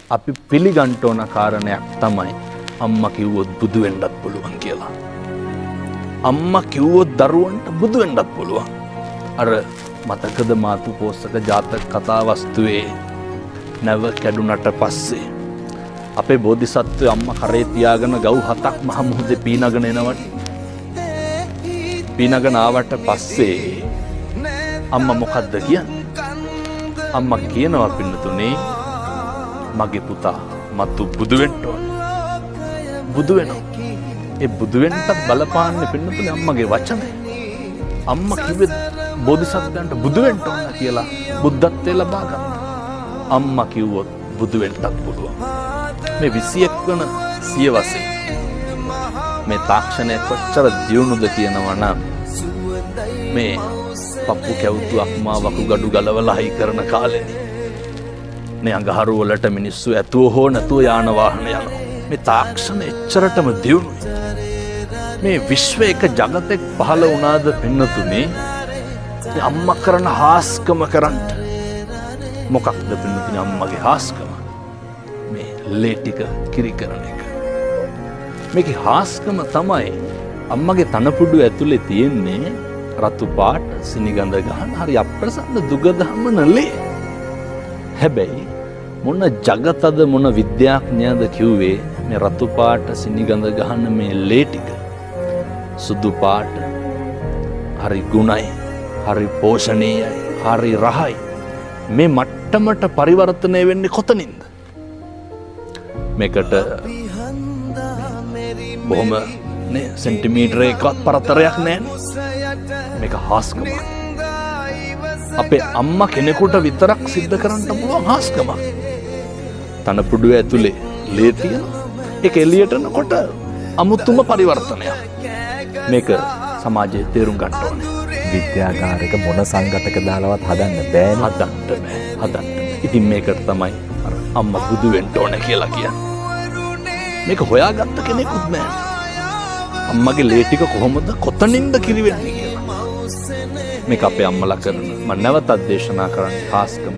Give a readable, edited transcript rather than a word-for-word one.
අපි පිළිගන්න ඕන කාරණයක් තමයි අම්මා කිව්වොත් බුදු වෙන්නත් පුළුවන් කියලා. අම්මා කිව්වොත් දරුවන්ට බුදු වෙන්නත් පුළුවන්. අර මතකද මාතු පෝසක ජාතක කතා වස්තුවේ නැව කැඩුනට පස්සේ අපේ බෝධිසත්වය අම්මා කරේ තියාගෙන ගව් 7ක් මහ මුහුදේ පීනගෙන එනවට. පීනගෙන ආවට පස්සේ අම්මා මොකද්ද කියන්නේ? අම්මා කියනවා පින්නතුනේ මගේ පුතා මතු බුදු වෙන්න ඕන. බුදු වෙනවා. ඒ බුදු වෙන්නත් බලපාන්නේ පින්නතුනේ අම්මගේ වචනේ. අම්මා කිව්වේ බෝධිසත්වයන්ට බුදු වෙන්න ඕන කියලා බුද්ධත්වයේ ලබා ගත්තා. අම්මා කිව්වොත් බුදු වෙන්නත් පුළුවන්. මේ 21 වන සියවසේ මේ තාක්ෂණය කොච්චර දියුණුද කියනවා නම් මේ පප්පු කැවුතු අක්මා වකුගඩු ගලවලා හයි කරන කාලෙනේ මේ අඟහරු වලට මිනිස්සු ඇතුව හෝ නැතුව යාන වාහන යනවා. මේ තාක්ෂණ එච්චරටම දියුණුයි. මේ විශ්ව එක ජගතෙක් පහළ වුණාද පින්නතුනේ අම්මා කරන හාස්කම කරන්න. මොකක්ද පින්නතුනේ අම්මගේ හාස්කම? මේ ලේ ටික කිරි කරන එක. මේකේ හාස්කම තමයි අම්මගේ තනපුඩු ඇතුලේ තියෙන්නේ රතු පාට සිනිගඳ ගහන හරි අප්‍රසන්න දුගදහමන ලේ. හැබැයි මොන జగතද මොන විද්‍යාඥයාද කිව්වේ මේ රතු පාට සිනිගඳ ගහන මේ ලේ ටික සුදු පාට හරි ගුණයි හරි පෝෂණීයයි හරි රහයි මේ මට්ටමට පරිවර්තනය වෙන්නේ කොතනින්ද? මේකට බොහොම නේ සෙන්ටිමීටර එකවත් පරතරයක් නැහැ. මේක හාස්කමක්. අපේ අම්මා කෙනෙකුට විතරක් සිද්ධ කරන්න පුළුවන් හාස්කමක්. තනපුඩුව ඇතුලේ ලේ තියෙනවා. ඒක එළියට එනකොට අමුතුම පරිවර්තනයක්. මේක සමාජයේ තේරුම් ගන්න ඕනේ. විද්‍යාගාරයක මොන සංගතක දාලවත් හදන්න බෑනේ. හදන්න බෑ. හදන්න. ඉතින් මේකට තමයි අර අම්මා බුදු වෙන්න ඕනේ කියලා කියන්නේ. මේක හොයාගත්ත කෙනෙකුත් නෑ. අම්මගේ ලේ ටික කොහොමද කොතනින්ද කිරි වෙන්නේ කියලා. මේක අපේ අම්මලා කරන මම නැවතත් දේශනා කරන්නේ හාස්කම.